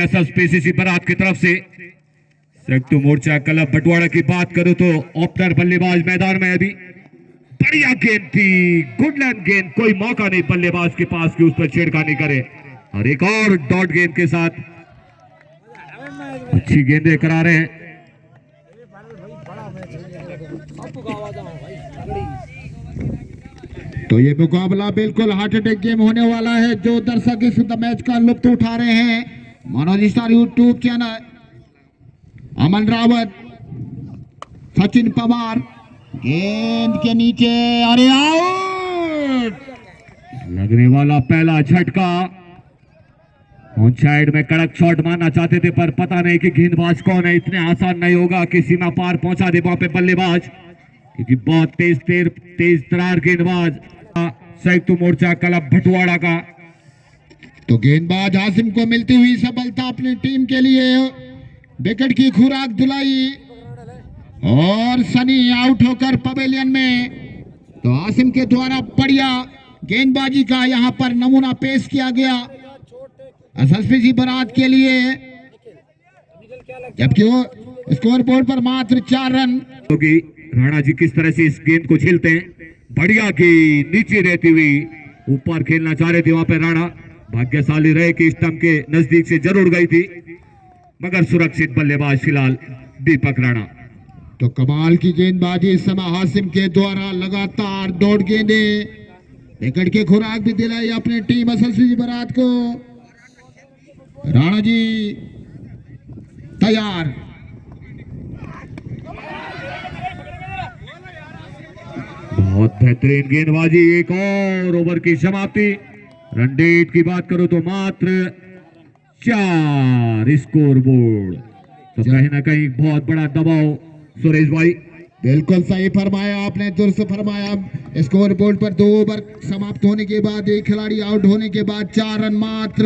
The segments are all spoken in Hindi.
एसएसपीसीसी बारात की तरफ से सेक्टू मोर्चा क्लब बटवाड़ा की बात करूं तो ओपनर बल्लेबाज मैदान में अभी बढ़िया गेंद थी, गुडलैंड गेंद, कोई मौका नहीं बल्लेबाज के पास कि उस पर छेड़खानी करे और एक और डॉट गेंद के साथ अच्छी गेंदें करा रहे हैं। तो ये मुकाबला बिल्कुल हार्ट अटैक गेम होने वाला है जो दर्शक इस मैच का लुत्फ उठा रहे हैं। मनोज स्टार यूट्यूब चैनल, अमन रावत, सचिन पवार, गेंद के नीचे, अरे आउट! लगने वाला पहला झटका, ऑन साइड में कड़क शॉट मारना चाहते थे पर पता नहीं कि गेंदबाज कौन है, इतने आसान नहीं होगा कि सीमा पार पहुंचा दे वहां पे बल्लेबाज, क्योंकि बहुत तेज तरार गेंदबाज संयुक्त मोर्चा क्लब बटवाड़ा का। तो गेंदबाज हासिम को मिलती हुई सफलता अपनी टीम के लिए, विकेट की खुराक दिलाई और सनी आउट होकर पवेलियन में। तो हासिम के द्वारा बढ़िया गेंदबाजी का यहां पर नमूना पेश किया गया एसएसपीसी बारात के लिए, जबकि वो स्कोर बोर्ड पर मात्र 4 रन। क्योंकि राणा जी किस तरह से इस गेंद को झेलते हैं, बढ़िया की नीचे रहती हुई ऊपर खेलना चाह रहे थे वहां पे राणा, भाग्यशाली रहे कि स्टंप के नजदीक से जरूर गई थी मगर सुरक्षित बल्लेबाज फिलहाल दीपक राणा। तो कमाल की गेंदबाजी इस समय हासिम के द्वारा, लगातार दौड़ गेंदें, विकेट की खुराक भी दिलाई अपनी टीम एसएसपीसी बारात को। राणा जी तैयार, बहुत बेहतरीन गेंदबाजी, एक और ओवर की समाप्ति। रन रेट की बात करो तो मात्र 4 स्कोर बोर्ड, तो कहीं ना कहीं बहुत बड़ा दबाव सुरेश भाई। बिल्कुल सही फरमाया आपने, दुरुस्त फरमाया। स्कोर बोर्ड पर 2 ओवर समाप्त होने के बाद, एक खिलाड़ी आउट होने के बाद 4 रन मात्र।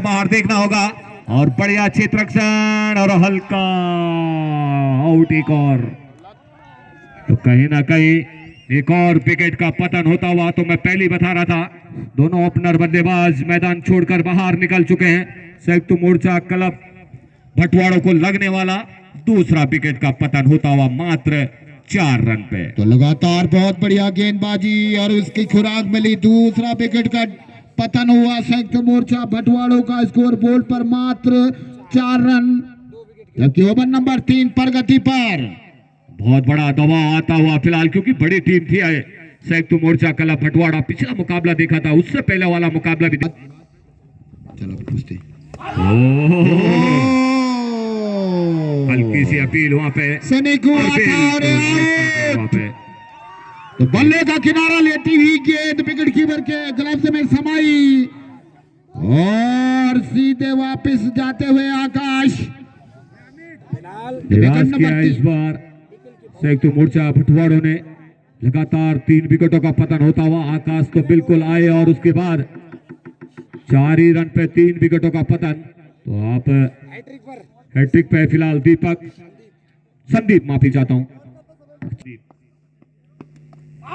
बाहर देखना होगा और बढ़िया क्षेत्ररक्षण और हल्का आउट, एक और, तो कहीं ना कहीं एक और विकेट का पतन होता हुआ। तो मैं पहले बता रहा था दोनों ओपनर बल्लेबाज मैदान छोड़कर बाहर निकल चुके हैं। संयुक्त मोर्चा क्लब बटवाड़ों को लगने वाला दूसरा विकेट का पतन होता हुआ मात्र 4 रन पे। तो लगातार बहुत बढ़िया गेंदबाजी और उसकी खुराक मिली, दूसरा विकेट का पतन हुआ संयुक्त मोर्चा बटवाड़ों का, स्कोर बोर्ड पर मात्र 4 रन, जबकि ओवर नंबर 3 प्रगति पर। बहुत बड़ा दबाव आता हुआ फिलहाल, क्योंकि बड़ी टीम थी संयुक्त मोर्चा क्लब बटवाड़ा। पिछला मुकाबला देखा था, उससे पहले वाला मुकाबला भी चलो पूछते। हल्की सी अपील वहां पे सनी को वहां पे, तो बल्ले का किनारा लेती हुई गेंद विकेट कीपर के ग्लव्स में समाई और सीधे वापस जाते हुए आकाश। निराश किया इस बार संयुक्त मोर्चा बटवाड़ों ने, लगातार 3 विकेटों का पतन होता हुआ। आकाश तो बिल्कुल आए और उसके बाद 4 ही रन पे 3 विकेटों का पतन। तो आप हैट्रिक पे फिलहाल दीपक, संदीप माफी चाहता हूं।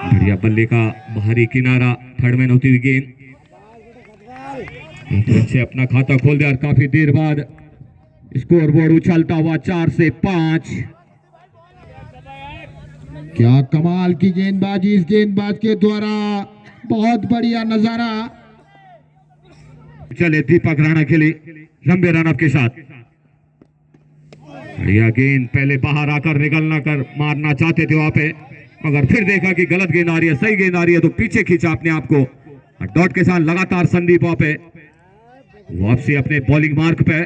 बढ़िया बल्ले का बाहरी किनारा, थर्ड मैन होती हुई गेंद, एक रन से अपना खाता खोल दिया और काफी देर बाद स्कोर बोर्ड उछलता हुआ 4 से 5। क्या कमाल की गेंदबाजी इस गेंदबाज के द्वारा, बहुत बढ़िया नजारा। चले दीपक राणा के लिए लंबे रन अप के साथ, बढ़िया गेंद, पहले बाहर आकर निकलना कर मारना चाहते थे वहां पे, मगर फिर देखा कि गलत गेंद आ रही है, सही गेंद आ रही है तो पीछे खींचा अपने आप को। डॉट के साथ लगातार संदीप वहां पे वापसी अपने बॉलिंग मार्क पे।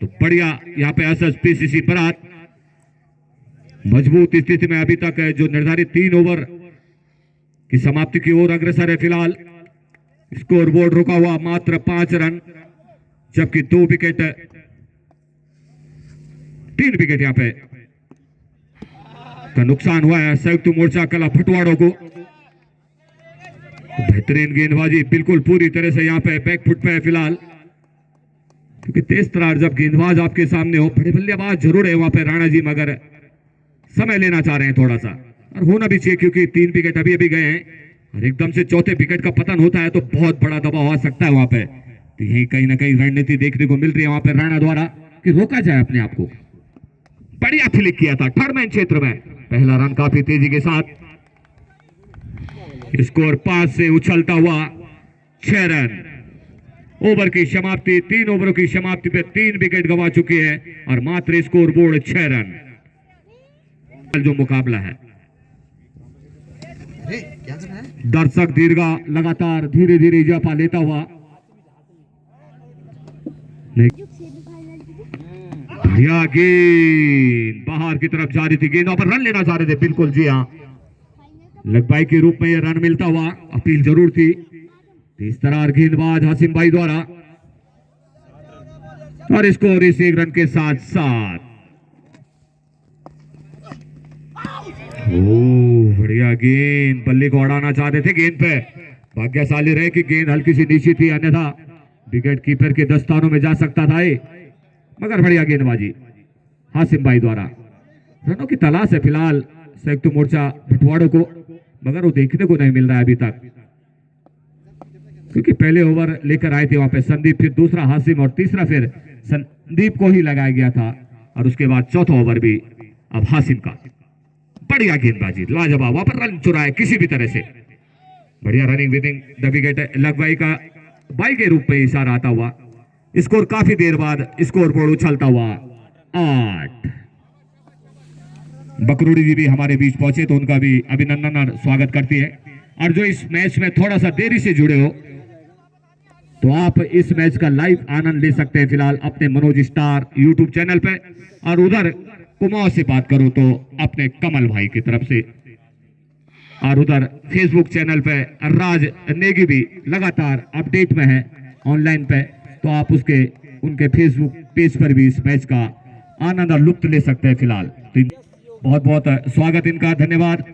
तो बढ़िया यहाँ पे एसएसपीसीसी बारात मजबूत स्थिति में अभी तक है, जो निर्धारित 3 ओवर की समाप्ति की ओर अग्रसर है फिलहाल। स्कोर बोर्ड रुका हुआ मात्र 5 रन, जबकि 2 विकेट, 3 विकेट यहाँ पे का नुकसान हुआ है संयुक्त मोर्चा क्लब बटवाड़ों को। बेहतरीन गेंदबाजी बिल्कुल पूरी तरह से यहाँ पे बैकफुट पे है फिलहाल, क्योंकि तेज तरार जब गेंदबाज आपके सामने हो, बड़े बल्लेबाज जरूर है वहां पे राणा जी, मगर समय लेना चाह रहे हैं थोड़ा सा, और होना भी चाहिए क्योंकि 3 विकेट अभी अभी गए हैं और एकदम से चौथे विकेट का पतन होता है तो बहुत बड़ा दबाव आ सकता है वहां पे। तो यही कहीं ना कहीं रणनीति देखने को मिल रही है वहां पर राणा द्वारा कि रोका जाए अपने आप को। बढ़िया फ्लिक किया था थर्ड मैन क्षेत्र में, पहला रन काफी तेजी के साथ। स्कोर 5 से उछलता हुआ 6 रन। ओवर की समाप्ति, 3 ओवरों की समाप्ति पे 3 विकेट गंवा चुके हैं और मात्र स्कोर बोर्ड 6 रन। जो मुकाबला है, दर्शक दीर्घा लगातार धीरे धीरे इजाफा लेता हुआ। बढ़िया गेंद बाहर की तरफ जा रही थी, गेंदों पर रन लेना चाह रहे थे, बिल्कुल जी हाँ, लगबाई के रूप में यह रन मिलता हुआ अपील जरूर थी। इस तरह गेंदबाज हासिम भाई द्वारा और स्कोर इस 1 रन के साथ साथ। बढ़िया गेंद, बल्ले को अड़ाना चाहते थे गेंद पे, भाग्यशाली रहे कि गेंद हल्की सी नीची थी, अन्यथा विकेट कीपर के दस्तानों में जा सकता था ये। मगर बढ़िया गेंदबाजी हासिम भाई द्वारा। रनों की तलाश है फिलहाल संयुक्त मोर्चा भटवाड़ों को, मगर वो देखने को नहीं मिल रहा है अभी तक, क्योंकि पहले ओवर लेकर आए थे वहां पे संदीप, फिर दूसरा हासिम और तीसरा फिर संदीप को ही लगाया गया था और उसके बाद चौथा ओवर भी अब हासिम का। बढ़िया गेंदबाजी, लाजवाब, वहां पर रन चुराए किसी भी तरह से। बढ़िया रनिंग विदिंग द विकेट, लगवाई का बाई के रूप में इशारा आता हुआ। स्कोर काफी देर बाद स्कोर बोर्ड उछलता हुआ 8। बकरूड़ी जी भी हमारे बीच पहुंचे तो उनका भी अभिनंदन और स्वागत करती है। और जो इस मैच में थोड़ा सा देरी से जुड़े हो तो आप इस मैच का लाइव आनंद ले सकते हैं फिलहाल अपने मनोज स्टार यूट्यूब चैनल पे, और उधर कुमाऊं से बात करूं तो अपने कमल भाई की तरफ से, और उधर फेसबुक चैनल पे राज नेगी भी लगातार अपडेट में है ऑनलाइन पे, तो आप उनके फेसबुक पेज पर भी इस मैच का आनंद और लुत्फ ले सकते हैं फिलहाल। तो बहुत बहुत स्वागत इनका, धन्यवाद।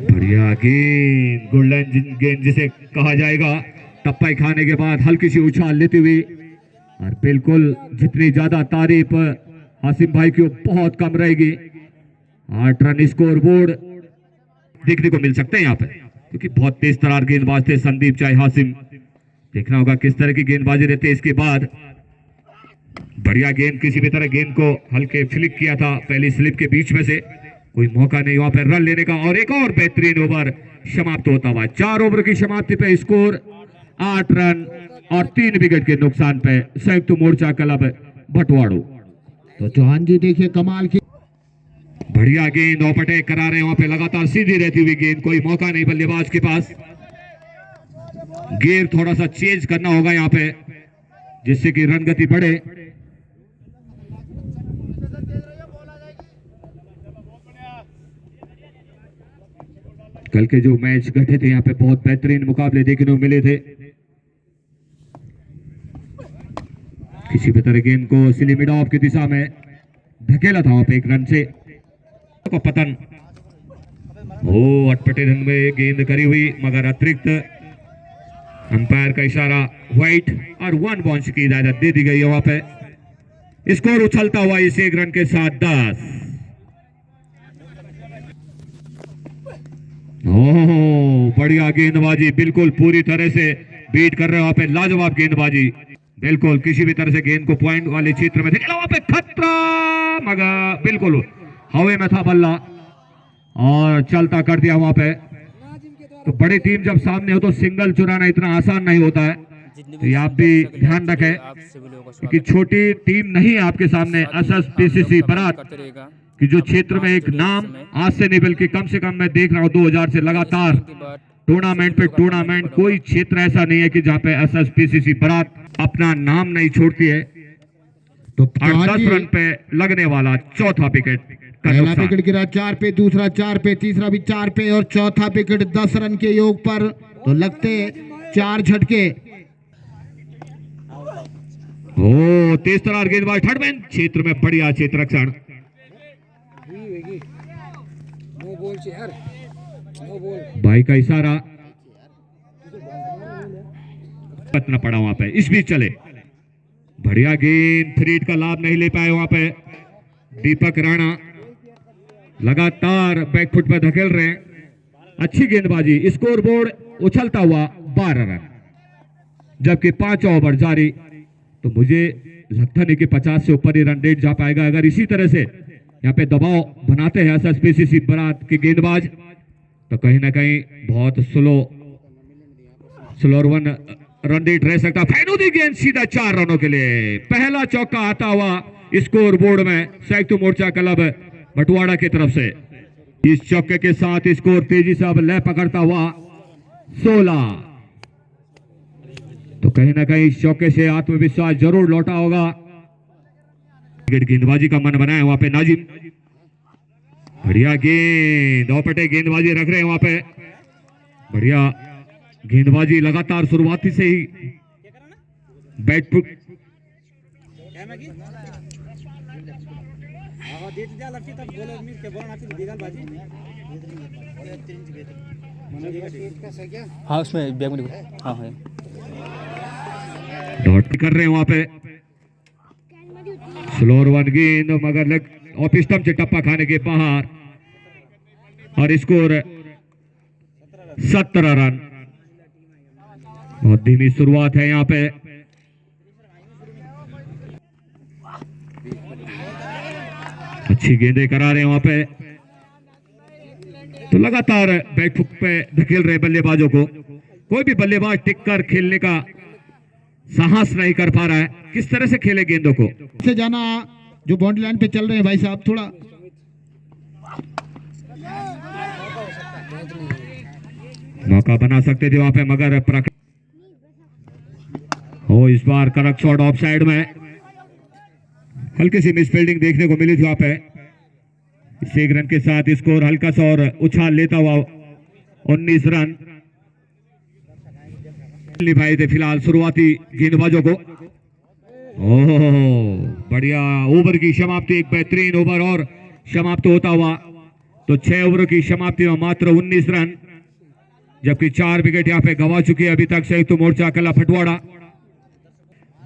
बढ़िया गेंद, गोल्डन गेंद जिसे कहा जाएगा, टप्पा खाने के बाद हल्की सी उछाल लेते हुए, और बिल्कुल जितनी ज्यादा तारीफ हासिम भाई की बहुत कम रहेगी। 8 रन स्कोर बोर्ड देखने को मिल सकते हैं यहाँ पे, क्योंकि बहुत तेज तरार गेंदबाज थे संदीप चाहे हासिम। देखना होगा किस तरह की गेंदबाजी रहती है इसके बाद। बढ़िया गेंद, किसी भी तरह गेंद को हल्के फ्लिक किया था पहली स्लिप के बीच में से, कोई मौका नहीं वहां पर रन लेने का। और एक और बेहतरीन ओवर समाप्त होता हुआ, 4 ओवर की समाप्ति पे स्कोर 8 रन और 3 विकेट के नुकसान पे संयुक्त मोर्चा क्लब भटवाड़ो। तो चौहान जी देखिए कमाल की बढ़िया गेंद, ऑफ अटैक करा रहे हैं वहां पे, लगातार सीधी रहती हुई गेंद, कोई मौका नहीं बल्लेबाज के पास। गेयर थोड़ा सा चेंज करना होगा यहाँ पे जिससे कि रन गति बढ़े। कल के जो मैच घटे थे यहाँ पे बहुत बेहतरीन मुकाबले देखने को मिले थे। किसी भी तरह गेंद को सिली मिड ऑफ की दिशा में धकेला था वहां पे 1 रन से को पतन। अटपटे रन में गेंद करी हुई, मगर अतिरिक्त अंपायर का इशारा व्हाइट और 1 बाउंस की इजाजत दे दी गई है वहां पे। स्कोर उछलता हुआ इस 1 रन के साथ 10। बढ़िया गेंदबाजी, बिल्कुल पूरी तरह से बीट कर रहे हैं वहां पे, लाजवाब गेंदबाजी, बिल्कुल किसी भी तरह से गेंद को पॉइंट वाले क्षेत्र में वहां पे खतरा, मगर बिल्कुल हवा में था बल्ला और चलता कर दिया वहां पे। तो बड़ी टीम जब सामने हो तो सिंगल चुराना इतना आसान नहीं होता है, तो ये आप भी ध्यान रखें, क्योंकि छोटी टीम नहीं है आपके सामने। एसएसपीसीसी बरात कि जो क्षेत्र में एक नाम आज से नहीं बल्कि कम से कम मैं देख रहा हूँ 2000 से लगातार टूर्नामेंट पे टूर्नामेंट, कोई क्षेत्र ऐसा नहीं है कि जहाँ पे एसएसपीसीसी बरात अपना नाम नहीं छोड़ती है। तो 10 रन पे लगने वाला चौथा विकेट, पहला विकेट गिरा 4 पे, दूसरा 4 पे, तीसरा भी 4 पे और चौथा विकेट 10 रन के योग पर। तो लगते 4 झटके। तेज तरार गेंदबाज थर्ड मैन क्षेत्र में बढ़िया क्षेत्र रक्षण, भाई का इशारा पतना पड़ा वहां पे। इस बीच चले, बढ़िया गेंद, थ्रीट का लाभ नहीं ले पाए वहां पे दीपक राणा, लगातार बैकफुट पर धकेल रहे हैं अच्छी गेंदबाजी, स्कोर बोर्ड उछलता हुआ 12 रन, जबकि 5 ओवर जारी। तो मुझे लगता नहीं कि 50 से ऊपर ही रन रेट जा पाएगा। अगर इसी तरह से यहाँ पे दबाव बनाते हैं एसएसपीसीसी बरात के गेंदबाज, तो कहीं ना कहीं बहुत स्लोर वन रन रेट रह सकता। फैनूदी गेंद सीधा 4 रनों के लिए, पहला चौका आता हुआ स्कोर बोर्ड में संयुक्त मोर्चा क्लब बटवाड़ा की तरफ से। इस चौके के साथ स्कोर तेजी से अब लय पकड़ता हुआ 16। तो कहीं ना कहीं इस चौके से आत्मविश्वास जरूर लौटा होगा। गेंदबाजी का मन बनाया वहां पे नाजिम, बढ़िया गेंद, औपटे गेंदबाजी रख रहे हैं वहां पे, बढ़िया गेंदबाजी लगातार शुरुआती से ही बैट हाँ उसमें बैग में हाँ है डॉट कर रहे हैं वहां पे। स्लोर वन गेंद मगर लेग ऑफ स्टंप से टप्पा खाने के बाहर, और स्कोर 17 रन। बहुत धीमी शुरुआत है यहाँ पे। अच्छी गेंदें करा रहे हैं वहां पे, तो लगातार बैकफुट पे धकेल रहे बल्लेबाजों को। कोई भी बल्लेबाज टिककर खेलने का साहस नहीं कर पा रहा है। किस तरह से खेले गेंदों को से जाना, जो बाउंड्री लाइन पे चल रहे हैं भाई साहब, थोड़ा मौका बना सकते थे वहां पे, मगर इस बार करेक्ट शॉट ऑफ साइड में, हल्की सी मिसफील्डिंग देखने को मिली थी वहां पे। इस 1 रन के साथ स्कोर हल्का सा और उछाल लेता हुआ 19 रन निभाए थे फिलहाल शुरुआती गेंदबाजों को। बढ़िया ओवर की समाप्ति, एक बेहतरीन ओवर और समाप्त होता हुआ। तो 6 ओवरों की समाप्ति में मात्र 19 रन, जबकि 4 विकेट यहाँ पे गंवा चुकी है अभी तक संयुक्त मोर्चा क्लब बटवाड़ा।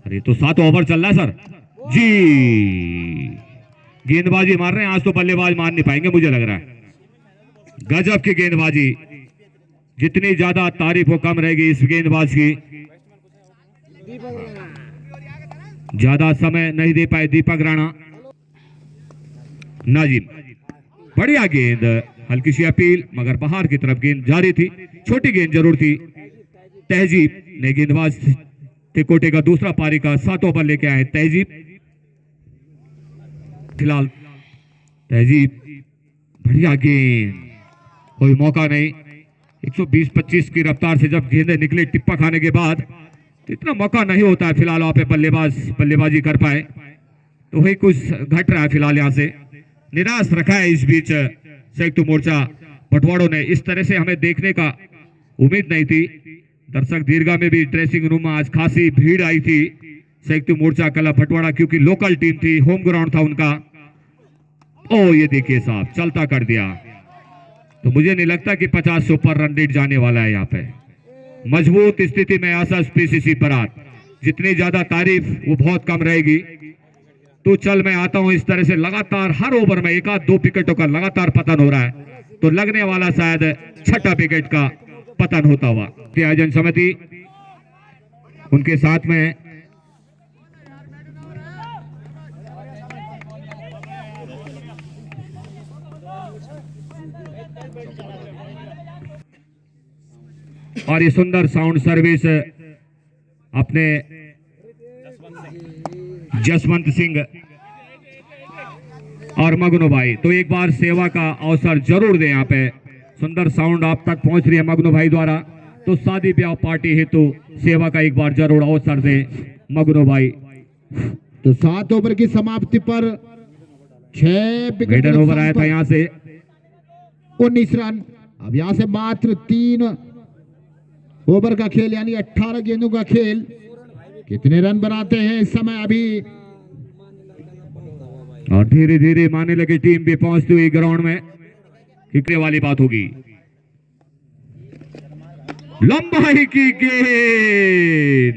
अरे तो 7 ओवर चल रहा है सर जी। गेंदबाजी मार रहे हैं आज, तो बल्लेबाज मार नहीं पाएंगे मुझे लग रहा है। गजब की गेंदबाजी, जितनी ज्यादा तारीफ हो कम रहेगी इस गेंदबाज की। ज्यादा समय नहीं दे पाए दीपक राणा। नाजिम, बढ़िया गेंद, हल्की सी अपील मगर बाहर की तरफ गेंद जारी थी। छोटी गेंद जरूर थी। तहजीब ने गेंदबाज तिकोटे का दूसरा पारी का 7 ओवर लेके आए तहजीब। फिलहाल तहजीब, बढ़िया गेंद, कोई मौका नहीं। 120-25 की रफ्तार से जब गेंदें निकले टिप्पा खाने के बाद, तो इतना मौका नहीं होता है फिलहाल वहां पे बल्लेबाजी कर पाए। तो वही कुछ घट रहा है फिलहाल यहाँ से। निराश रखा है इस बीच संयुक्त मोर्चा बटवाड़ों ने। इस तरह से हमें देखने का उम्मीद नहीं थी। दर्शक दीर्घा में भी ड्रेसिंग रूम में आज खासी भीड़ आई थी संयुक्त मोर्चा क्लब बटवाड़ा, क्योंकि लोकल टीम थी, होम ग्राउंड था उनका। ये देखिए साहब, चलता कर दिया। तो मुझे नहीं लगता कि 50 से ऊपर रन रेट जाने वाला है यहाँ पे। मजबूत स्थिति में एसएसपीसीसी बरात, जितनी ज्यादा तारीफ वो बहुत कम रहेगी। तो चल मैं आता हूं। इस तरह से लगातार हर ओवर में 1-2 विकेटों का लगातार पतन हो रहा है, तो लगने वाला शायद 6ठा विकेट का पतन होता हुआ। आयोजन समिति उनके साथ में और ये सुंदर साउंड सर्विस अपने जसवंत सिंह और मगनू भाई। तो एक बार सेवा का अवसर जरूर दें। यहाँ पे सुंदर साउंड आप तक पहुंच रही है मगनू भाई द्वारा, तो शादी ब्याह पार्टी हेतु सेवा का एक बार जरूर अवसर दें मगनू भाई। तो 7 ओवर की समाप्ति पर 6 विकेट ओवर आया था यहाँ से 19 रन। अब यहाँ से मात्र 3 ओवर का खेल, यानी 18 गेंदों का खेल। कितने रन बनाते हैं इस समय अभी। और धीरे धीरे मानने लगी टीम भी पहुंचती हुई ग्राउंड में। कितने वाली बात होगी। लंबाई की गेंद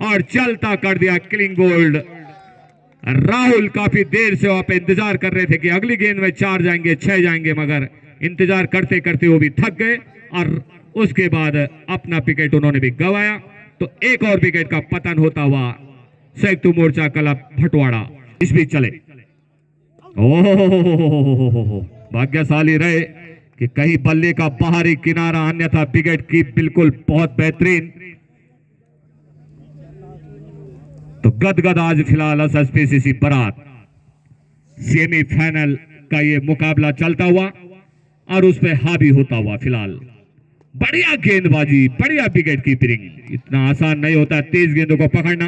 और चलता कर दिया क्लीन बोल्ड। राहुल काफी देर से वहां पे इंतजार कर रहे थे कि अगली गेंद में 4 जाएंगे 6 जाएंगे, मगर इंतजार करते करते वो भी थक गए और उसके बाद अपना विकेट उन्होंने भी गंवाया। तो एक और विकेट का पतन होता हुआ संयुक्त मोर्चा क्लब भटवाड़ा इस बीच चले। ओह भाग्यशाली रहे कि कहीं बल्ले का बाहरी किनारा, अन्यथा विकेट की बिल्कुल बहुत बेहतरीन। तो गदगद आज फिलहाल एसएसपीसीसी बरात सेमीफाइनल का ये मुकाबला चलता हुआ और उस पर हावी होता हुआ फिलहाल। बढ़िया गेंदबाजी, बढ़िया विकेट कीपिंग। इतना आसान नहीं होता तेज गेंदों को पकड़ना।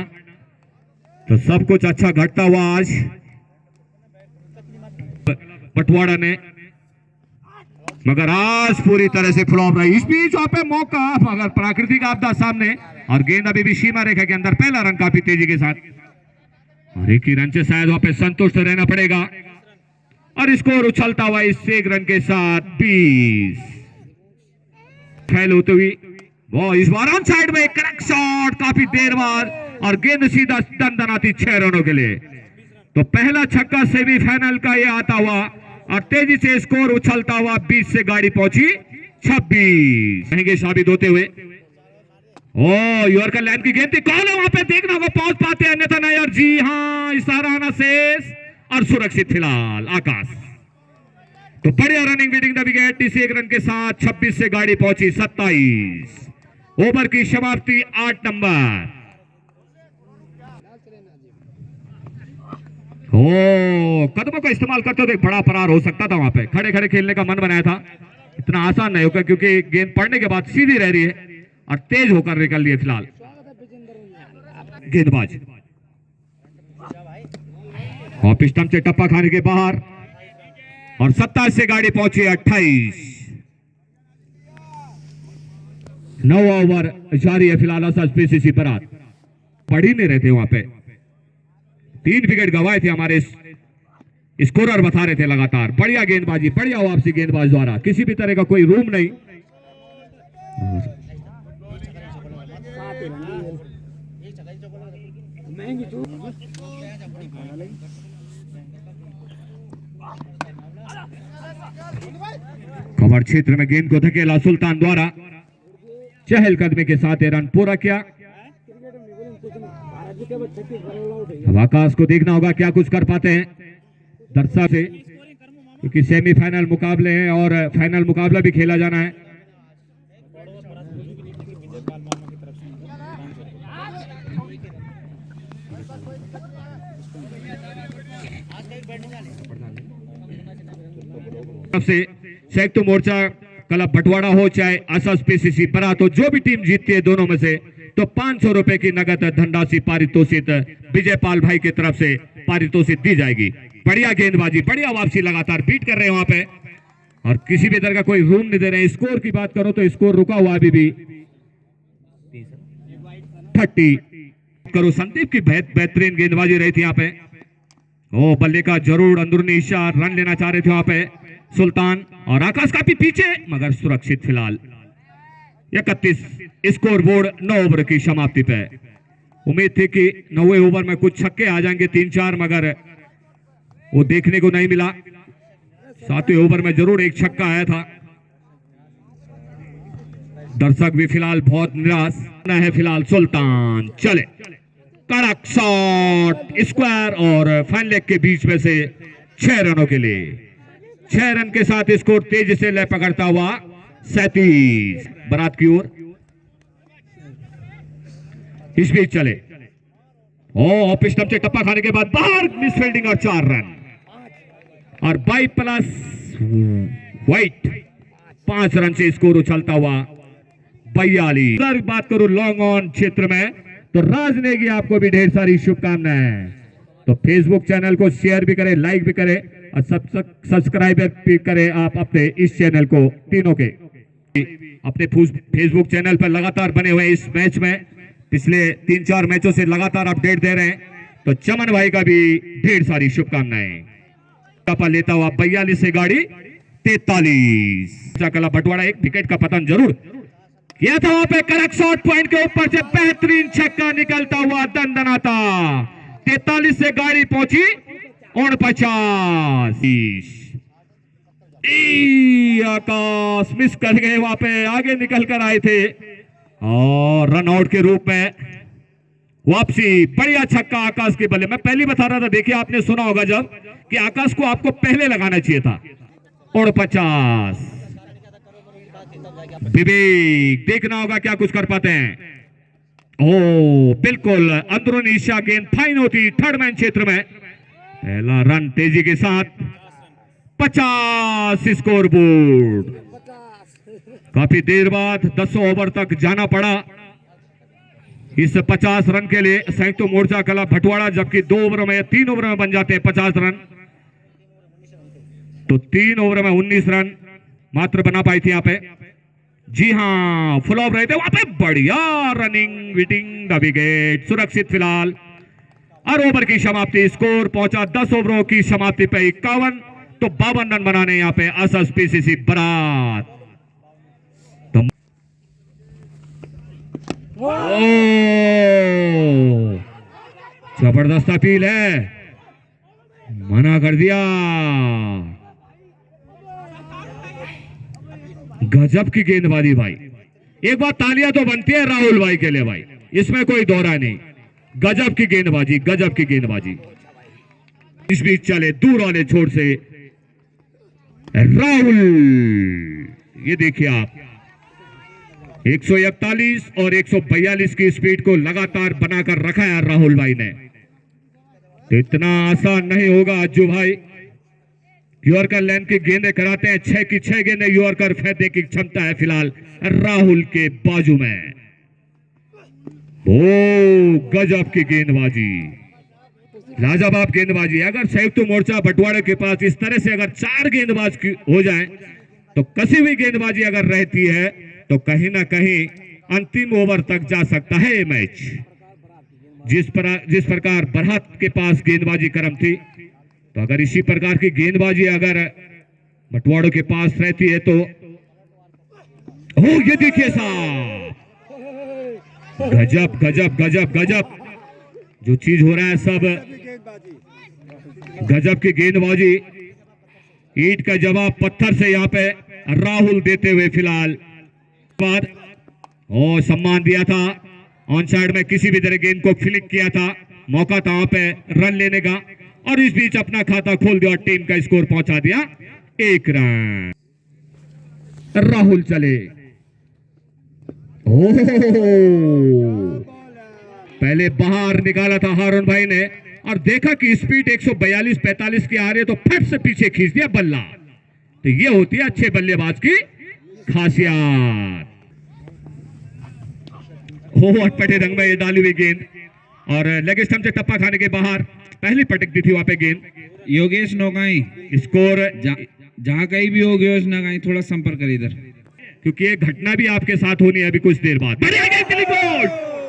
तो सब कुछ अच्छा घटता हुआ आज पटवाड़ा ने, मगर आज पूरी तरह से फ्लॉप रही। इस बीच वहां पे मौका, मगर प्राकृतिक आपदा सामने और गेंद अभी भी सीमा रेखा के अंदर। पहला रन काफी तेजी के साथ और एक ही रन से शायद वहां पे संतुष्ट रहना पड़ेगा और स्कोर उछलता हुआ इस एक रन के साथ 20 फैल होते हुई वो इस बार ऑन साइड में करेक्ट शॉट काफी देर बाद और गेंद सीधा दंदनाती 6 रनों के लिए। तो पहला छक्का सेमीफाइनल का ये आता हुआ और तेजी से स्कोर उछलता हुआ 20 से गाड़ी पहुंची 26 महंगे साबित होते हुए। ओ यॉर्कर लाइन की गेंद थी, कॉल है वहां पे, देखना होगा पहुंच पाते हैं अन्यथा नहीं। और जी हां, इशारा आना शेष और सुरक्षित फिलहाल आकाश। तो बढ़िया रनिंग बीटिंग द विकेट इस एक रन के साथ 26 से गाड़ी पहुंची 27। ओवर की समाप्ति 8 नंबर। ओ कदमों का इस्तेमाल करते हुए बड़ा फरार हो सकता था वहां पे। खड़े खड़े खेलने का मन बनाया था, इतना आसान नहीं होगा क्योंकि गेंद पड़ने के बाद सीधी रह रही है और तेज होकर निकल रही है फिलहाल गेंदबाज। ऑफ स्टंप से टप्पा खाने के बाहर और 27 से गाड़ी पहुंची 28। 9 ओवर जारी है फिलहाल एसएसपीसीसी बरात। पड़ ही नहीं रहे थे वहां पे, 3 विकेट गंवाए थे हमारे स्कोरर बता रहे थे लगातार। बढ़िया गेंदबाजी, बढ़िया वापसी गेंदबाज द्वारा, किसी भी तरह का कोई रूम नहीं। कवर क्षेत्र में गेंद को धकेला सुल्तान द्वारा, चहलकदमी के साथ ये रन पूरा किया। अब आकाश को देखना होगा क्या कुछ कर पाते हैं दर्शक से, क्योंकि सेमीफाइनल मुकाबले हैं और फाइनल मुकाबला भी खेला जाना है। से संयुक्त मोर्चा क्लब भटवाड़ा हो चाहे एसएसपीसीसी बरात हो, जो भी टीम जीतती है दोनों में से तो 500 रुपए की नगद धनराशि पारितोषिक विजयपाल भाई की तरफ से पारितोषिक दी जाएगी। बढ़िया गेंदबाजी, बढ़िया वापसी, लगातार बीट कर रहे हैं वहां पे और किसी भी तरह का कोई रूम नहीं दे रहे हैं। स्कोर की बात करो तो स्कोर रुका हुआ अभी भी 30 करो। संदीप की बेहतरीन गेंदबाजी रही थी यहाँ पे। ओ बल्ले का जरूर अंदरूनी हिस्सा रन लेना चाह रहे थे वहां पे सुल्तान और आकाश काफी पीछे मगर सुरक्षित फिलहाल। 31 स्कोर बोर्ड 9 ओवर की समाप्ति पे। उम्मीद थी कि 9वें ओवर में कुछ छक्के आ जाएंगे 3-4, मगर वो देखने को नहीं मिला। 7वें ओवर में जरूर एक छक्का आया था। दर्शक भी फिलहाल बहुत निराश है फिलहाल। सुल्तान चले, कड़क शॉट स्क्वायर और फाइन लेग के बीच में से 6 रनों के लिए। 6 रन के साथ स्कोर तेजी से ले पकड़ता हुआ 37 बरात की ओर। इस बीच चले, ऑफ स्टंप से टप्पा खाने के बाद बाहर मिस फील्डिंग और 4 रन और 22 प्लस वाइट 5 रन से स्कोर उछलता हुआ 42। अगर बात करूं लॉन्ग ऑन क्षेत्र में तो राज नेगी आपको भी ढेर सारी शुभकामनाएं। तो फेसबुक चैनल को शेयर भी करें, लाइक भी करें और सब्सक्राइब भी करें आप अपने इस चैनल को। तीनों के अपने फेसबुक चैनल पर लगातार बने हुए इस मैच में पिछले 3-4 मैचों से लगातार अपडेट दे रहे हैं। तो चमन भाई का भी ढेर सारी शुभकामनाएं। लेता हुआ 42 से गाड़ी 43। कला बटवाड़ा एक विकेट का पतन जरूर किया था वहां पे। करेक्ट शॉट पॉइंट के ऊपर से बेहतरीन छक्का निकलता हुआ दंदनाता 43 से गाड़ी पहुंची 49। आकाश मिस कर गए, वहां पे आगे निकल कर आए थे और रन आउट के रूप में वापसी। बढ़िया छक्का आकाश के बल्ले। मैं पहले बता रहा था, देखिए आपने सुना होगा जब कि आकाश को आपको पहले लगाना चाहिए था। और 50 विवेक, देखना होगा क्या कुछ कर पाते हैं। ओ बिल्कुल अंदरूनी ईशा गेंद फाइन होती थर्ड मैन क्षेत्र में। पहला रन तेजी के साथ, 50 स्कोर बोर्ड। काफी देर बाद 10 ओवर तक जाना पड़ा इस 50 रन के लिए संयुक्त मोर्चा कला भटवाड़ा, जबकि 2 ओवर में 3 ओवर में बन जाते हैं 50 रन। तो 3 ओवर में 19 रन मात्र बना पाई थी यहाँ पे। जी हाँ, फुल ऑफ रहे थे वहां पे। बढ़िया रनिंग विटिंग द विकेट, सुरक्षित फिलहाल। और ओवर की समाप्ति, स्कोर पहुंचा 10 ओवरों की समाप्ति पे 51। तो 52 रन बनाने यहाँ पे असस पीसीसी बारात। तो जबरदस्त अपील है, मना कर दिया। गजब की गेंदबाजी भाई। एक बार तालियां तो बनती है राहुल भाई के लिए भाई, इसमें कोई दौरा नहीं। गजब की गेंदबाजी, गजब की गेंदबाजी। इस बीच चले दूर वाले छोर से राहुल, ये देखिए आप 141 और 142 की स्पीड को लगातार बनाकर रखा है राहुल भाई ने। तो इतना आसान नहीं होगा अज्जू भाई। यॉर्कर लाइन की गेंदें कराते हैं, 6 की 6 गेंदें यॉर्कर फेंकने की क्षमता है फिलहाल राहुल के बाजू में। ओ गजब की गेंदबाजी, लाजवाब गेंदबाजी। अगर संयुक्त मोर्चा बटवाड़े के पास इस तरह से अगर 4 गेंदबाज हो जाएं, तो कसी हुई गेंदबाजी अगर रहती है तो कहीं ना कहीं अंतिम ओवर तक जा सकता है ये मैच। जिस प्रकार बरहत के पास गेंदबाजी क्रम थी, तो अगर इसी प्रकार की गेंदबाजी अगर बटवाड़ों के पास रहती है तो ये देखिए साहब, गजब गजब गजब गजब जो चीज हो रहा है, सब गजब की गेंदबाजी। ईंट का जवाब पत्थर से यहाँ पे राहुल देते हुए फिलहाल बाद और सम्मान दिया था। ऑन साइड में किसी भी तरह गेंद को फ्लिक किया था, मौका था वहां पे रन लेने का, और इस बीच अपना खाता खोल दिया और टीम का स्कोर पहुंचा दिया 1 रन। राहुल चले, पहले बाहर निकाला था हारून भाई ने और देखा कि स्पीड 142-45 की आ रही है, तो फट से पीछे खींच दिया बल्ला। तो ये होती है अच्छे बल्लेबाज की खासियत। अटपटे रंग में ये डाली हुई गेंद और लेग स्टंप से टप्पा खाने के बाहर पहली पटक दी थी वहां पे गेंद। योगेश नौकाई स्कोर जहां कहीं भी हो योगेश नौकाई, थोड़ा संपर्क कर इधर, क्योंकि ये घटना भी आपके साथ होनी है अभी कुछ देर बाद।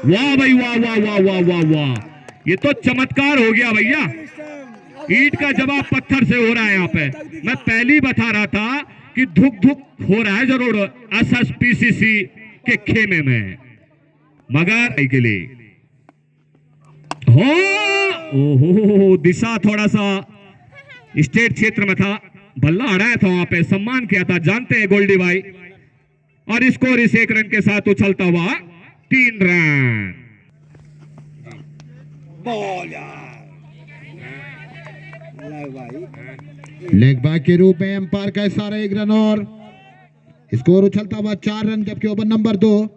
वाह भाई वाह वाह वाह वाह वाह वाह, ये तो चमत्कार हो गया भैया। ईंट का जवाब पत्थर से हो रहा है यहाँ पे। मैं पहले ही बता रहा था कि धुक धुक हो रहा है जरूर एसएसपीसीसी के खेमे में, मगर के लिए ओहो दिशा थोड़ा सा स्टेट क्षेत्र में था, बल्ला अड़ाया था वहां पे, सम्मान किया था, जानते हैं गोल्डी भाई। और स्कोर इस 1 रन के साथ उछलता हुआ 3 रन। लेग बैक के रूप में अंपायर का इशारा 1 रन और स्कोर उछलता हुआ 4 रन, जबकि ओवर नंबर 2।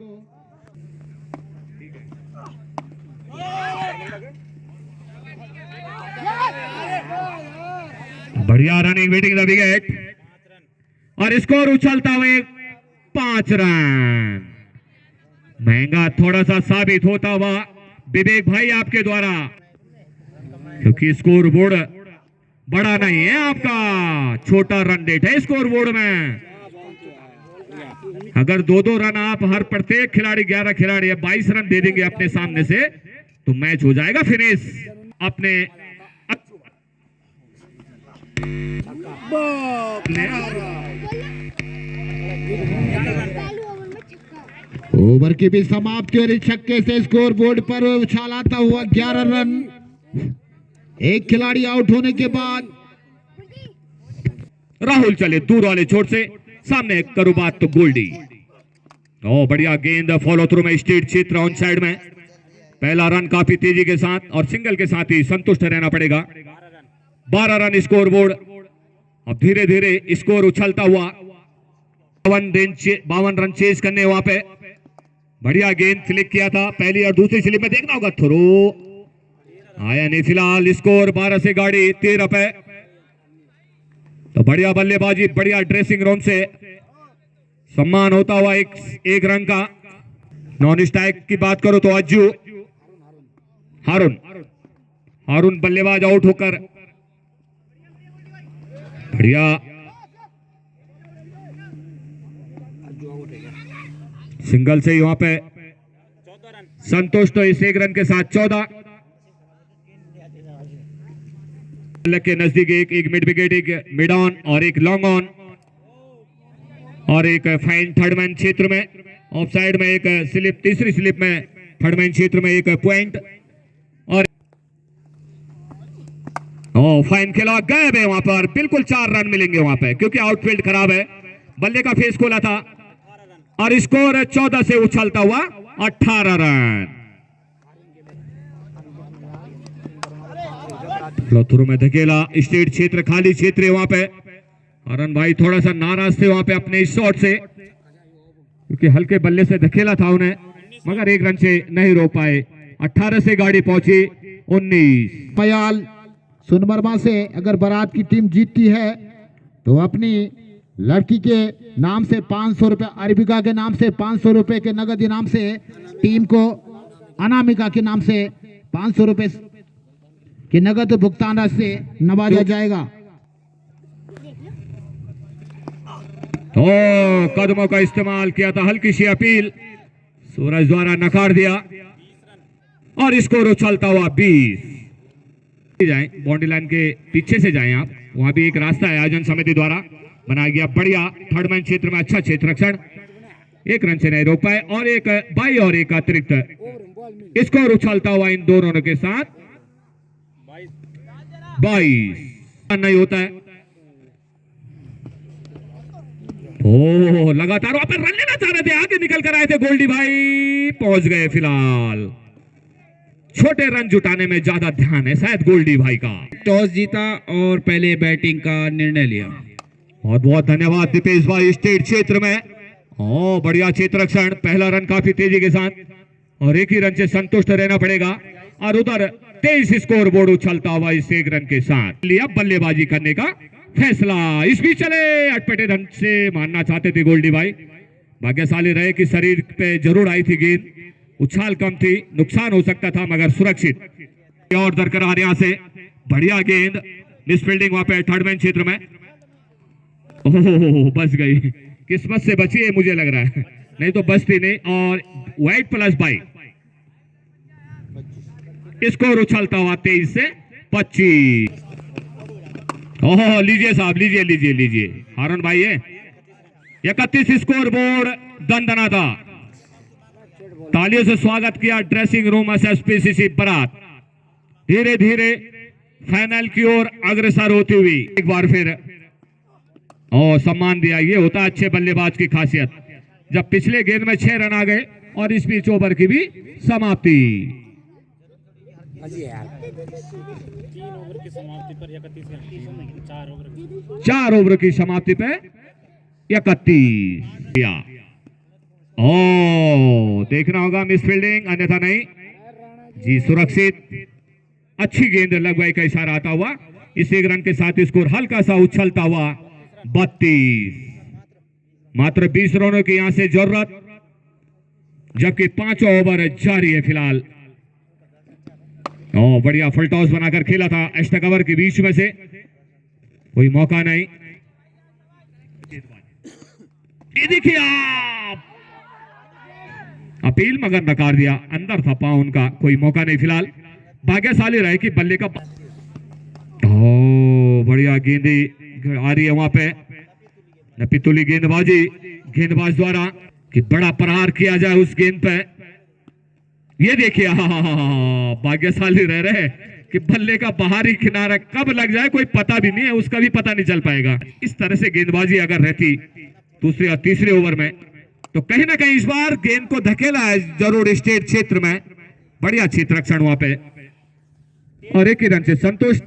बढ़िया रनिंग वेटिंग द विकेट और स्कोर उछलता हुए 5 रन। महंगा थोड़ा सा साबित होता हुआ विवेक भाई आपके द्वारा, क्योंकि स्कोर बोर्ड बड़ा नहीं है आपका, छोटा रन रेट है स्कोर बोर्ड में। अगर 2-2 रन आप हर प्रत्येक खिलाड़ी 11 खिलाड़ी 22 रन दे देंगे अपने सामने से, तो मैच हो जाएगा फिनिश अपने ओवर की भी समाप्ति और इस छक्के से स्कोर बोर्ड पर उछाल आता हुआ 11 रन। एक खिलाड़ी आउट होने के बाद राहुल चले दूर वाले छोर से, सामने करो बात तो गोल्डी। ओ बढ़िया गेंद फॉलो थ्रू में स्टेट क्षेत्र ऑन साइड में। पहला रन काफी तेजी के साथ और सिंगल के साथ ही संतुष्ट रहना पड़ेगा। 12 रन स्कोर बोर्ड। अब धीरे धीरे स्कोर उछलता हुआ 52 रन चेज करने वहां पे। बढ़िया गेंद फ्लिक किया था पहली और दूसरी स्लिप में, देखना होगा थ्रो आया नहीं। फिलहाल स्कोर 12 से गाड़ी 13 पे। तो बढ़िया बल्लेबाजी, बढ़िया ड्रेसिंग रूम से सम्मान होता हुआ एक रन का। नॉन स्ट्राइक की बात करो तो अज्जू हारून बल्लेबाज आउट होकर बढ़िया सिंगल से ही वहां पे संतोष। तो इस एक रन के साथ 14 के नजदीक एक मिड विकेट, एक मिड ऑन और एक लॉन्ग ऑन और एक फाइन थर्ड मैन क्षेत्र में। ऑफ साइड में एक स्लिप, तीसरी स्लिप में थर्ड मैन क्षेत्र में एक पॉइंट और फाइन खेला गए है वहां पर। बिल्कुल 4 रन मिलेंगे वहां पे क्योंकि आउटफील्ड खराब है। बल्ले का फेस खोला था और स्कोर 14 से उछलता हुआ 18 रन। फ्लो में धकेला, स्टेट क्षेत्र खाली क्षेत्र है वहां पे। अरन भाई थोड़ा सा नाराज थे वहां पे अपने इस शॉट से क्योंकि हल्के बल्ले से धकेला था उन्हें, मगर एक रन से नहीं रोक पाए। 18 से गाड़ी पहुंची 19। पयाल सोनमरबा से अगर बारात की टीम जीतती है तो अपनी लड़की के नाम से 500 रुपए, अरबिका के नाम से 500 रुपए के नगद इनाम से टीम को अनामिका के नाम से 500 रुपए के नगद भुगतान राशि से नवाजा जाएगा। तो कदमों का इस्तेमाल किया था, हल्की सी अपील सूरज द्वारा नकार दिया और स्कोर उछलता हुआ 20। जाएं बाउंड्री लाइन के पीछे से जाएं आप, वहां भी एक रास्ता है आयोजन समिति द्वारा बनाया गया। बढ़िया थर्ड मैन क्षेत्र में अच्छा क्षेत्र रक्षण, एक रन से नहीं रोक पाए और एक बाई और एक अतिरिक्त। स्कोर उछलता हुआ इन दोनों के साथ 22 नहीं होता है। लगातार वहां पर रन लेना चाह रहे थे, आगे निकल कर आए थे गोल्डी भाई, पहुंच गए। फिलहाल छोटे रन जुटाने में ज्यादा ध्यान है शायद गोल्डी भाई का। टॉस जीता और पहले बैटिंग का निर्णय लिया। बहुत बहुत धन्यवाद दीपेश भाई। स्टेट क्षेत्र में बढ़िया क्षेत्र रक्षण, पहला रन काफी तेजी के साथ और एक ही रन से संतुष्ट रहना पड़ेगा। और उधर 23 स्कोर बोर्ड उछलता हुआ इस एक रन के साथ लिया बल्लेबाजी करने का फैसला। इस बीच चले अटपटे ढंग से मारना चाहते थे गोल्डी भाई, भाग्यशाली रहे कि शरीर पे जरूर आई थी गेंद, उछाल कम थी, नुकसान हो सकता था मगर सुरक्षित और दरकरार। यहां से बढ़िया गेंद, मिसफील्डिंग वहां पे थर्ड मैन क्षेत्र में। ओह बच गई, किस्मत से बची है मुझे लग रहा है, नहीं तो बचती नहीं। और वाइट प्लस बाई, स्कोर उछलता हुआ 23 से 25। ओह लीजिए साहब, लीजिए लीजिए लीजिए हारून भाई है। 31 स्कोर बोर्ड दंदना था। तालियों से स्वागत किया ड्रेसिंग रूम एसएसपीसीसी बारात धीरे धीरे फाइनल की ओर अग्रसर होती हुई। एक बार फिर सम्मान दिया। ये होता अच्छे बल्लेबाज की खासियत, जब पिछले गेंद में 6 रन आ गए और इस बीच ओवर की भी समाप्ति। 4 ओवर की समाप्ति पे 31। देखना होगा मिसफील्डिंग, अन्यथा नहीं जी, सुरक्षित अच्छी गेंद लगवाई का इशारा आता हुआ। इस एक रन के साथ स्कोर हल्का सा उछलता हुआ 32। मात्र 20 रनों की यहां से जरूरत, जबकि 5 ओवर जारी है फिलहाल। बढ़िया फुल टॉस बनाकर खेला था एक्स्ट्रा कवर के बीच में से, कोई मौका नहीं। ये देखिए आप, अपील मगर नकार दिया, अंदर था पांव उनका, कोई मौका नहीं फिलहाल। भाग्यशाली रहे कि बल्ले का बढ़िया गेंदी आ रही है वहां पे, पितुली गेंदबाजी गेंदबाज द्वारा कि बड़ा प्रहार किया जाए उस गेंद पे। ये देखिए भाग्यशाली रह रहे कि बल्ले का बाहरी किनारा कब लग जाए कोई पता भी नहीं है, उसका भी पता नहीं चल पाएगा। इस तरह से गेंदबाजी अगर रहती दूसरे और तीसरे ओवर में तो कहीं ना कहीं इस बार गेंद को धकेला है जरूर स्टेट क्षेत्र में। बढ़िया क्षेत्ररक्षण वहां पे और एक ही रन से संतुष्ट।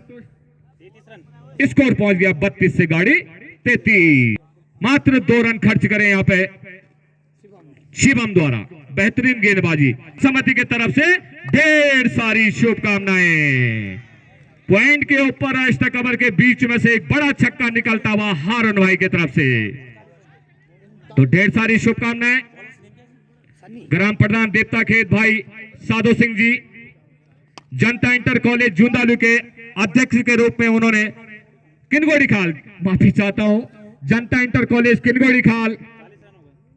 स्कोर पहुंच गया 32 से गाड़ी 33। मात्र 2 रन खर्च करें यहां पे शिवम द्वारा। बेहतरीन गेंदबाजी समिति की तरफ से ढेर सारी शुभकामनाएं। पॉइंट के ऊपर अष्ट कवर के बीच में से एक बड़ा छक्का निकलता हुआ हारून भाई की तरफ से, तो ढेर सारी शुभकामनाएं। ग्राम प्रधान देवता खेत भाई साधु सिंह जी जनता इंटर कॉलेज जूंदालू के अध्यक्ष के रूप में उन्होंने किनगोड़ी खाल, माफी चाहता हूं, जनता इंटर कॉलेज किनगोड़ी खाल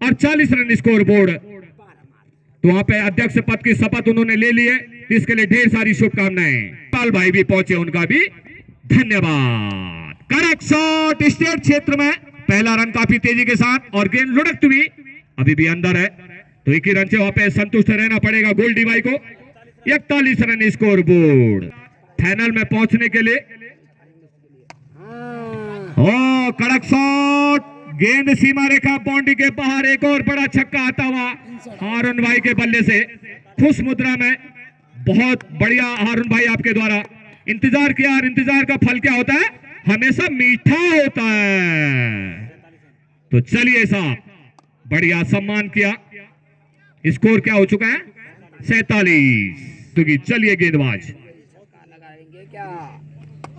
48 रन स्कोर बोर्ड, तो वहां पे अध्यक्ष पद की शपथ उन्होंने ले ली है। इसके लिए ढेर सारी शुभकामनाएं। पाल भाई भी पहुंचे, उनका भी धन्यवाद। करेक्ट शॉट स्टेट क्षेत्र में, पहला रन काफी तेजी के साथ और गेंद लुढ़कती हुई अभी भी अंदर है, तो एक ही रन से वहां पे संतुष्ट रहना पड़ेगा गोल्डी भाई को। 41 रन स्कोर बोर्ड। फाइनल में पहुंचने के लिए ओ कड़क शॉट, गेंद सीमा रेखा बाउंड्री के बाहर, एक और बड़ा छक्का आता हुआ हारून भाई के बल्ले से। खुश मुद्रा में, बहुत बढ़िया हारून भाई आपके द्वारा इंतजार किया, और इंतजार का फल क्या होता है, हमेशा मीठा होता है। तो चलिए साहब, बढ़िया सम्मान किया। स्कोर क्या हो चुका है 47। तो चलिए गेंदबाज,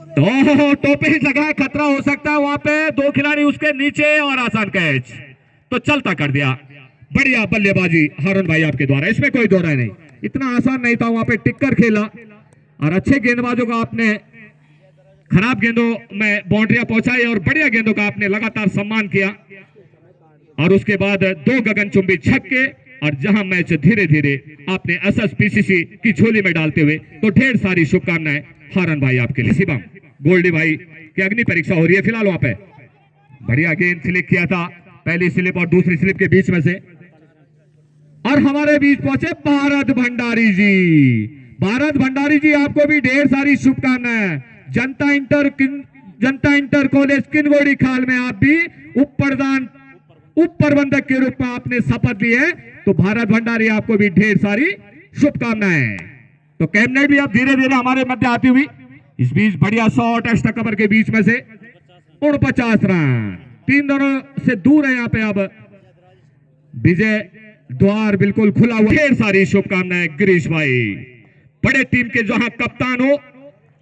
तो टोपे ही लगा, खतरा हो सकता है वहां पे, 2 खिलाड़ी उसके नीचे और आसान कैच, तो चलता कर दिया। बढ़िया बल्लेबाजी हारून भाई आपके द्वारा, इसमें कोई दो राय नहीं। इतना आसान नहीं था, वहां पे टिक्कर खेला और अच्छे गेंदबाजों का आपने खराब गेंदों में बाउंड्रियां पहुंचाई और बढ़िया गेंदों का आपने लगातार सम्मान किया, और उसके बाद 2 गगनचुंबी छक्के, और जहां मैच धीरे धीरे आपने एसएसपीसीसी की झोली में डालते हुए, तो ढेर सारी शुभकामनाएं हारून भाई आपके लिए। शिवम गोल्डी भाई की अग्नि परीक्षा हो रही है फिलहाल वहां पे। बढ़िया गेंद स्लिप किया था, पहली स्लिप और दूसरी स्लिप के बीच में से, और हमारे बीच पहुंचे भारत भंडारी जी। भारत भंडारी जी, आपको भी ढेर सारी शुभकामनाएं। जनता इंटर कॉलेज किनगोड़ी खाल में आप भी उप प्रबंधक के रूप में आपने शपथ ली है, तो भारत भंडारी आपको भी ढेर सारी शुभकामनाएं। तो कैबिनेट भी अब धीरे धीरे हमारे मध्य आती हुई। इस बीच बढ़िया शॉट एक्स्ट्रा कवर के बीच में से 49 रन, 3 रनों से दूर है यहाँ पे अब विजय द्वार बिल्कुल खुला हुआ। ढेर सारी शुभकामनाएं गिरीश भाई। बड़े टीम के जहां कप्तान हो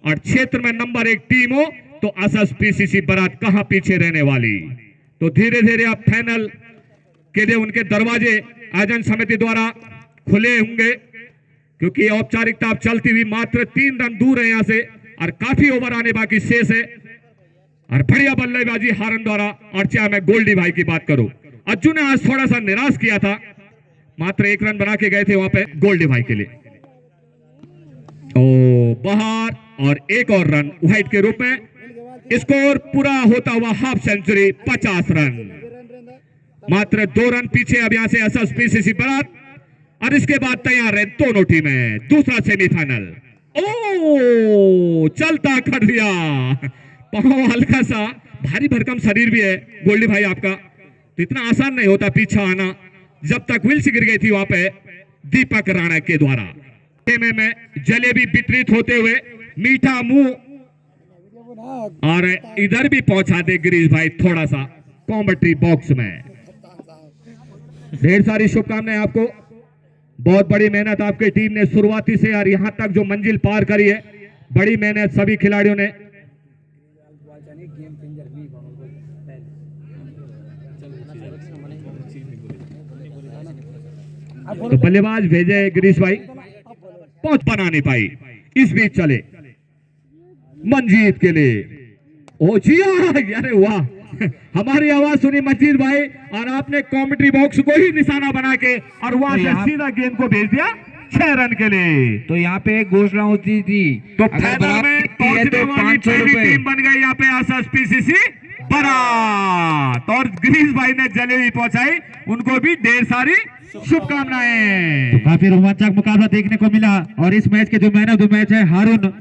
और क्षेत्र में नंबर 1 टीम हो, तो एसएसपीसीसी बारात कहां पीछे रहने वाली। तो धीरे धीरे अब फाइनल के लिए उनके दरवाजे आयोजन समिति द्वारा खुले होंगे, क्योंकि औपचारिकता अब चलती हुई मात्र 3 रन दूर है यहां से, और काफी ओवर आने बाकी शेष है। और बढ़िया बल्लेबाजी हारून द्वारा। और चाहे मैं गोल्डी भाई की बात करूं, अर्जुन ने आज थोड़ा सा निराश किया था, मात्र 1 रन बना के गए थे वहां पे गोल्डी भाई के लिए। ओ बाहर, और एक और रन व्हाइट के रूप में। स्कोर पूरा होता हुआ हाफ सेंचुरी 50 रन। मात्र 2 रन पीछे अब यहां से एसएसपीसीसी बारात, और इसके बाद तैयार है दोनों टीमें दूसरा सेमीफाइनल। ओ चलता कर दिया, पांव हल्का सा, भारी भरकम शरीर भी है गोल्डी भाई आपका, तो इतना आसान नहीं होता पीछा आना। जब तक विल्स गिर गई थी वहां पे दीपक राणा के द्वारा। में जलेबी वितरित होते हुए मीठा मुंह, और इधर भी पहुंचा दे गिरीश भाई थोड़ा सा कॉमेंट्री बॉक्स में। ढेर सारी शुभकामनाएं आपको। बहुत बड़ी मेहनत आपकी टीम ने शुरुआती से और यहां तक जो मंजिल पार करी है, बड़ी मेहनत सभी खिलाड़ियों ने। तो बल्लेबाज भेजे गिरीश भाई, पहुंच बना नहीं पाई। इस बीच चले मंजीत के लिए। ओ जी अरे वाह, हमारी आवाज सुनी मंजीत भाई, और आपने कमेंट्री बॉक्स को ही निशाना बना के और वहां से सीधा गेंद को भेज दिया 6 रन के लिए। तो यहाँ पे एक घोषणा होती थी, तो फाइनल में पहुंचने वाली पहली टीम बन गई यहाँ पे एसएसपीसीसी बारात, और गिरीश भाई ने जलेबी पहुंचाई, उनको भी ढेर सारी शुभकामनाएं। तो काफी रोमांचक मुकाबला देखने को मिला, और इस मैच के जो मैन ऑफ द मैच है हारून